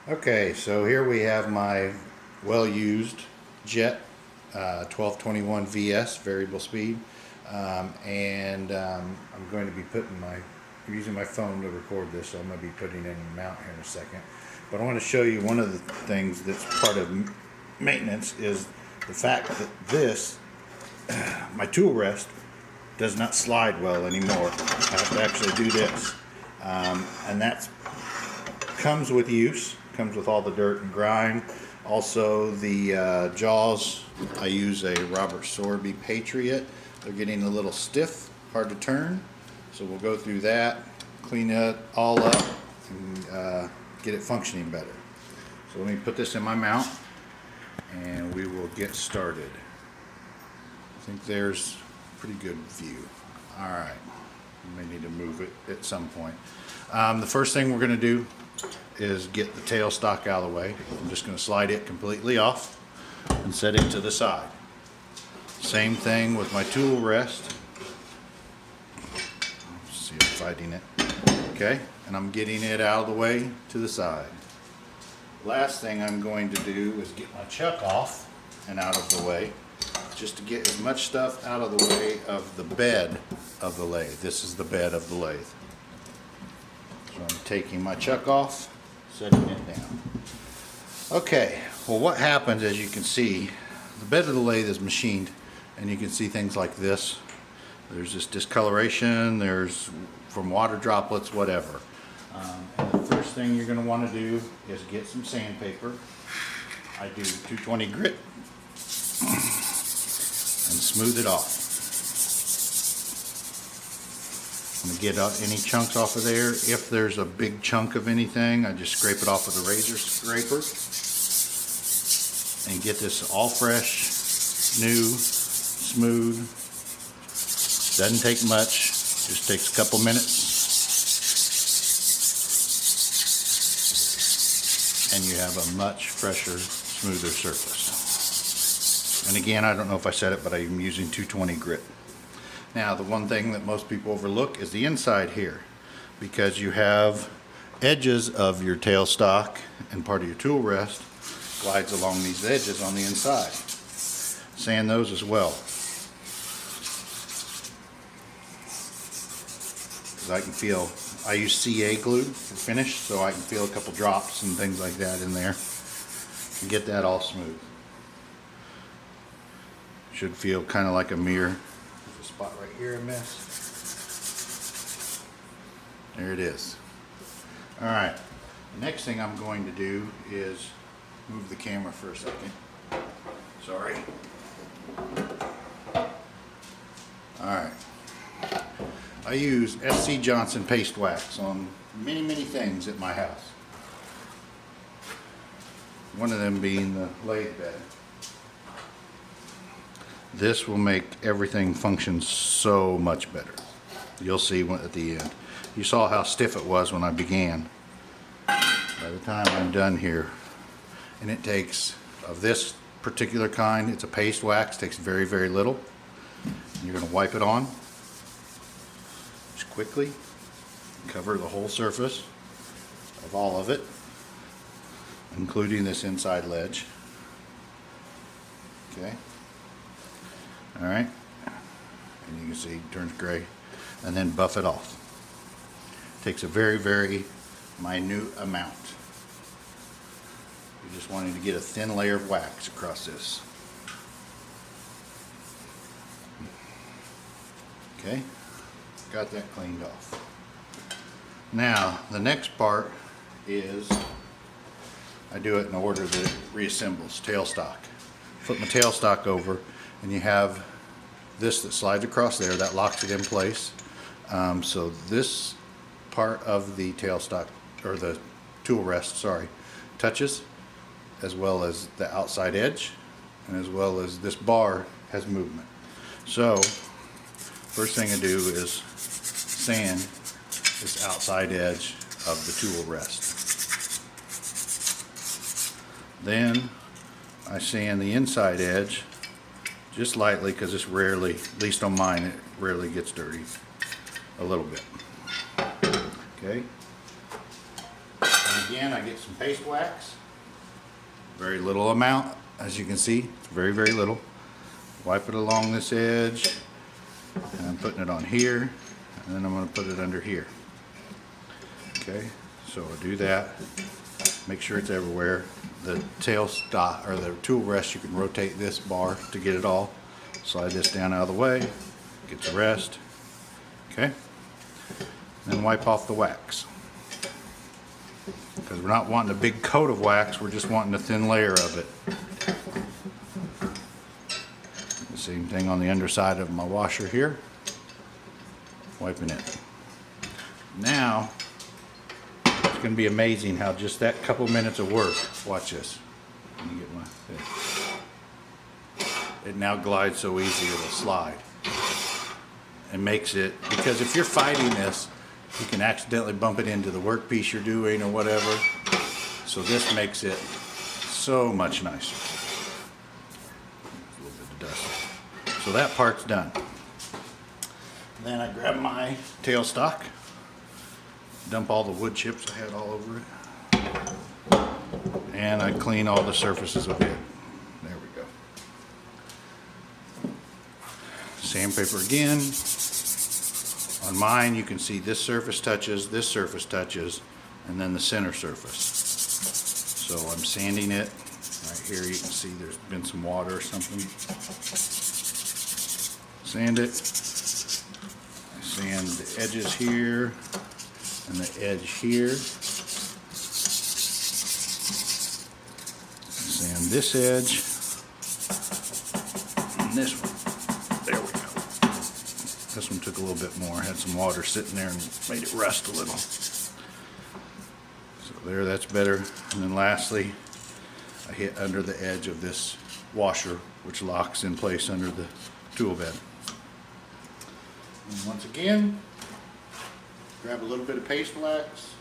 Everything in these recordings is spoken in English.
Okay, so here we have my well-used Jet 1221 VS variable speed, I'm going to be using my phone to record this, so I'm going to be putting in a mount here in a second. But I want to show you one of the things that's part of maintenance is the fact that this, my tool rest, does not slide well anymore. I have to actually do this, and that comes with use. Comes with all the dirt and grime. Also the jaws, I use a Robert Sorby Patriot. They're getting a little stiff, hard to turn, so we'll go through that, clean it all up, and get it functioning better. So let me put this in my mount and we will get started. I think there's a pretty good view. Alright, we may need to move it at some point. The first thing we're going to do is get the tailstock out of the way. I'm just going to slide it completely off and set it to the side. Same thing with my tool rest. Let's see if I'm fighting it. Okay, and I'm getting it out of the way to the side. Last thing I'm going to do is get my chuck off and out of the way, just to get as much stuff out of the way of the bed of the lathe. This is the bed of the lathe. So I'm taking my chuck off, setting it down. Okay, well what happens, as you can see, the bed of the lathe is machined, and you can see things like this. There's this discoloration, there's from water droplets, whatever. And the first thing you're going to want to do is get some sandpaper. I do 220 grit and smooth it off. I'm going to get out any chunks off of there. If there's a big chunk of anything, I just scrape it off with a razor scraper and get this all fresh, new, smooth. Doesn't take much, just takes a couple minutes, and you have a much fresher, smoother surface. And again, I don't know if I said it, but I'm using 220 grit. Now, the one thing that most people overlook is the inside here, because you have edges of your tailstock and part of your tool rest glides along these edges on the inside. Sand those as well. Because I can feel, I use CA glue for finish, so I can feel a couple drops and things like that in there and get that all smooth. Should feel kind of like a mirror. There's a spot right here I missed. There it is. Alright, the next thing I'm going to do is move the camera for a second. Sorry. Alright. I use SC Johnson paste wax on many things at my house. One of them being the lathe bed. This will make everything function so much better. You'll see at the end. You saw how stiff it was when I began. By the time I'm done here, and it takes, of this particular kind, it's a paste wax, takes very little. You're going to wipe it on just quickly, cover the whole surface of all of it, including this inside ledge. Okay. Alright, and you can see it turns gray, and then buff it off. Takes a very minute amount. You're just wanting to get a thin layer of wax across this. Okay, got that cleaned off. Now, the next part is, I do it in order that it reassembles. Tailstock. Flip my tailstock over, and you have this that slides across there, that locks it in place. So this part of the tailstock, or the tool rest, sorry, touches, as well as the outside edge, and as well as this bar has movement. So first thing I do is sand this outside edge of the tool rest. Then I sand the inside edge just lightly, because it's rarely, at least on mine, it rarely gets dirty. A little bit. Okay. And again, I get some paste wax. Very little amount, as you can see. It's very, very little. Wipe it along this edge. And I'm putting it on here. And then I'm going to put it under here. Okay, so I'll do that. Make sure it's everywhere. The tailstock, or the tool rest, you can rotate this bar to get it all. Slide this down out of the way. Get the rest. Okay. Then wipe off the wax. Because we're not wanting a big coat of wax, we're just wanting a thin layer of it. The same thing on the underside of my washer here. Wiping it. Now, it's going to be amazing how just that couple minutes of work, watch this. Let me get my thing. It now glides so easy it'll slide. And makes it, because if you're fighting this, you can accidentally bump it into the workpiece you're doing or whatever. So this makes it so much nicer. A little bit of dust. So that part's done. Then I grab my tailstock, dump all the wood chips I had all over it, and I clean all the surfaces of it. There we go. Sandpaper again. On mine, you can see this surface touches, and then the center surface. So I'm sanding it. Right here you can see there's been some water or something. Sand it. I sand the edges here and the edge here. Sand this edge and this one. There we go. This one took a little bit more. Had some water sitting there and made it rust a little. So there, that's better. And then lastly, I hit under the edge of this washer, which locks in place under the tool bed. And once again, grab a little bit of paste wax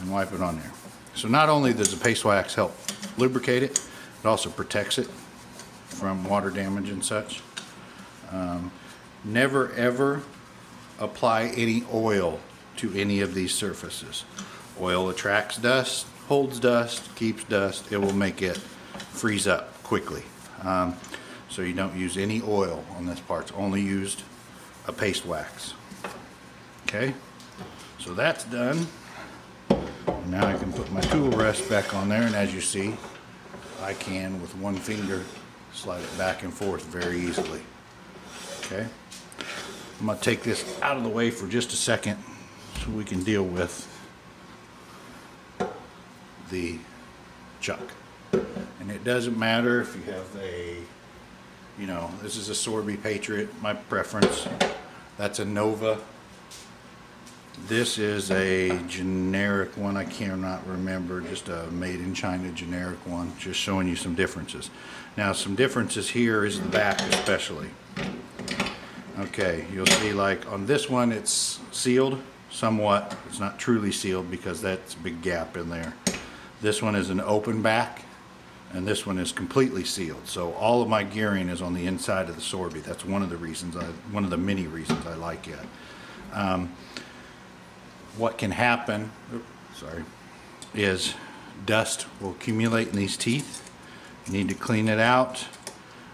and wipe it on there. So not only does the paste wax help lubricate it, it also protects it from water damage and such. Never ever apply any oil to any of these surfaces. Oil attracts dust, holds dust, keeps dust. It will make it freeze up quickly. So you don't use any oil on this part. It's only used a paste wax. Okay, so that's done. Now I can put my tool rest back on there, and as you see, I can with one finger slide it back and forth very easily. Okay, I'm going to take this out of the way for just a second so we can deal with the chuck. And it doesn't matter if you have a, you know, this is a Sorby Patriot, my preference. That's a Nova. This is a generic one, I cannot remember, just a made in China generic one, just showing you some differences. Now some differences here is the back especially. Okay, you'll see like on this one it's sealed somewhat. It's not truly sealed because that's a big gap in there. This one is an open back and this one is completely sealed. So all of my gearing is on the inside of the Sorby. That's one of the reasons, one of the many reasons I like it. What can happen, is dust will accumulate in these teeth. You need to clean it out.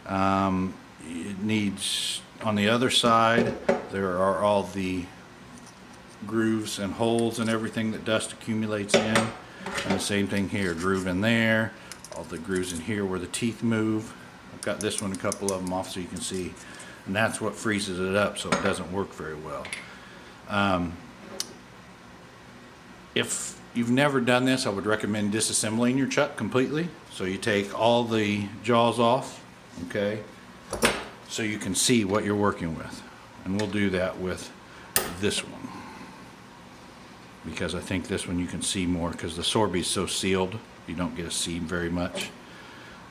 It needs, on the other side, there are all the grooves and holes and everything that dust accumulates in. And the same thing here, groove in there, all the grooves in here where the teeth move. I've got this one, a couple of them off so you can see. And that's what freezes it up so it doesn't work very well. If you've never done this, I would recommend disassembling your chuck completely. So you take all the jaws off, okay, so you can see what you're working with. And we'll do that with this one, because I think this one you can see more because the Sorby is so sealed, you don't get to see very much,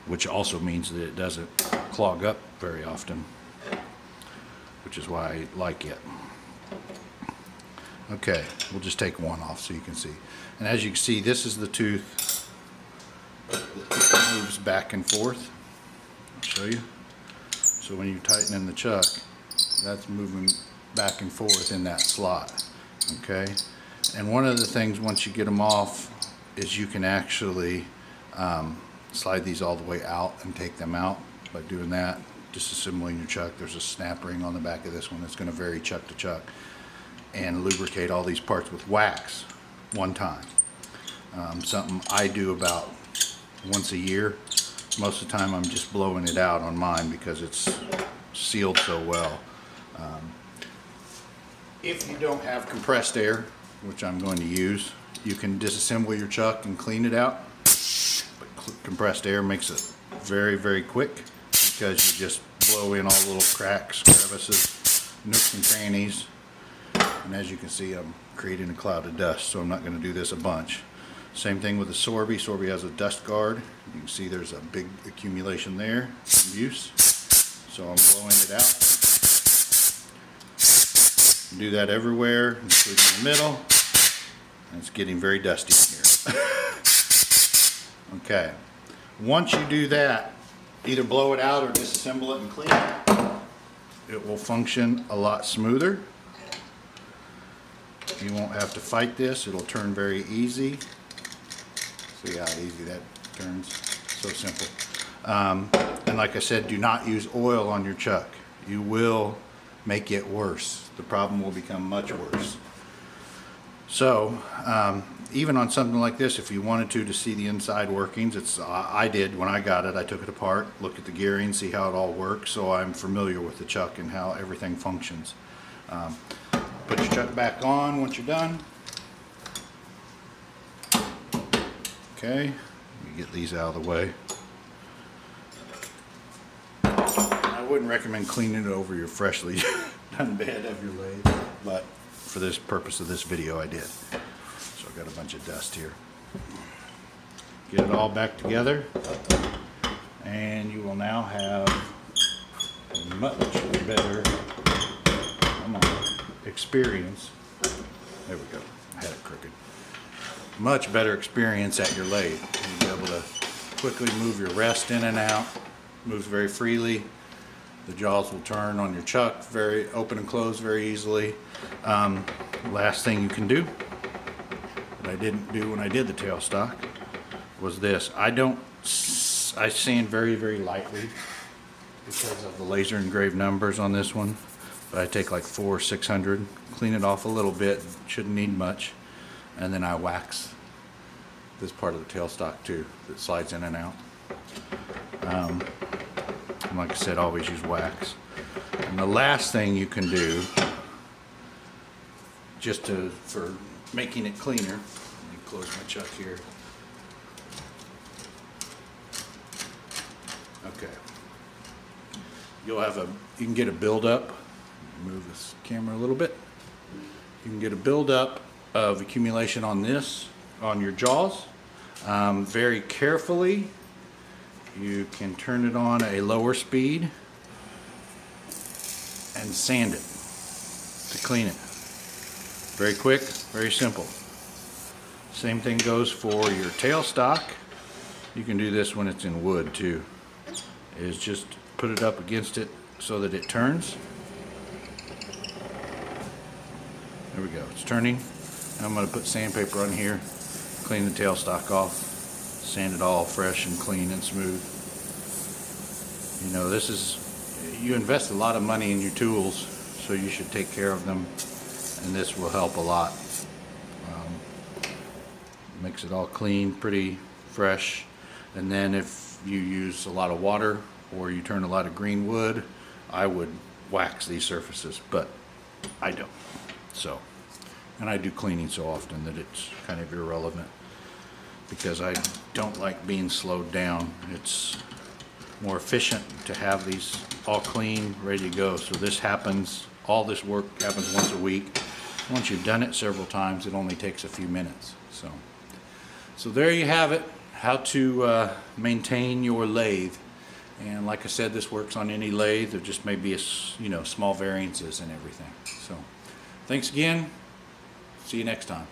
which also means that it doesn't clog up very often, which is why I like it. Okay, we'll just take one off so you can see. And as you can see, this is the tooth that moves back and forth. I'll show you. So when you tighten in the chuck, that's moving back and forth in that slot. Okay, And one of the things, once you get them off, is you can actually slide these all the way out and take them out. By doing that, disassembling your chuck, there's a snap ring on the back of this one that's going to vary chuck to chuck, and lubricate all these parts with wax one time. Something I do about once a year. Most of the time I'm just blowing it out on mine because it's sealed so well. If you don't have compressed air, which I'm going to use, you can disassemble your chuck and clean it out. But compressed air makes it very, very quick because you just blow in all the little cracks, crevices, nooks and crannies. And as you can see, I'm creating a cloud of dust, so I'm not going to do this a bunch. Same thing with the Sorby. Sorby has a dust guard. You can see there's a big accumulation there from use. So I'm blowing it out. Do that everywhere, including the middle. And it's getting very dusty in here. Okay. Once you do that, either blow it out or disassemble it and clean it. It will function a lot smoother. You won't have to fight this. It'll turn very easy. See how easy that turns? So simple. And like I said, do not use oil on your chuck. You will make it worse. The problem will become much worse. So even on something like this, if you wanted to see the inside workings, I did when I got it. I took it apart, looked at the gearing, see how it all works, so I'm familiar with the chuck and how everything functions. Put your chuck back on once you're done. Okay, let me get these out of the way. I wouldn't recommend cleaning it over your freshly done bed of your lathe, but for this purpose of this video I did. So I've got a bunch of dust here. Get it all back together, and you will now have a much better experience. There we go. I had it crooked. Much better experience at your lathe. You'll be able to quickly move your rest in and out. Moves very freely. The jaws will turn on your chuck very open and close very easily. Last thing you can do that I didn't do when I did the tailstock was this. I sand very, very lightly because of the laser engraved numbers on this one. But I take like 400 or 600, clean it off a little bit, shouldn't need much, and then I wax this part of the tailstock too that slides in and out. And like I said, always use wax. And the last thing you can do, for making it cleaner, let me close my chuck here. Okay. You can get a buildup. Move this camera a little bit. You can get a buildup of accumulation on your jaws. Very carefully, you can turn it on a lower speed and sand it to clean it. Very quick, very simple. Same thing goes for your tailstock. You can do this when it's in wood too. Is just put it up against it so that it turns. There we go, it's turning. I'm going to put sandpaper on here, clean the tailstock off, sand it all fresh and clean and smooth. You know, you invest a lot of money in your tools, so you should take care of them, and this will help a lot. Makes it all clean, pretty fresh. And then if you use a lot of water or you turn a lot of green wood, I would wax these surfaces, but I don't. So, and I do cleaning so often that it's kind of irrelevant because I don't like being slowed down. It's more efficient to have these all clean, ready to go. So this happens, all this work happens once a week. Once you've done it several times, it only takes a few minutes. So there you have it, how to maintain your lathe. And like I said, this works on any lathe. There just may be small variances and everything. So thanks again. See you next time.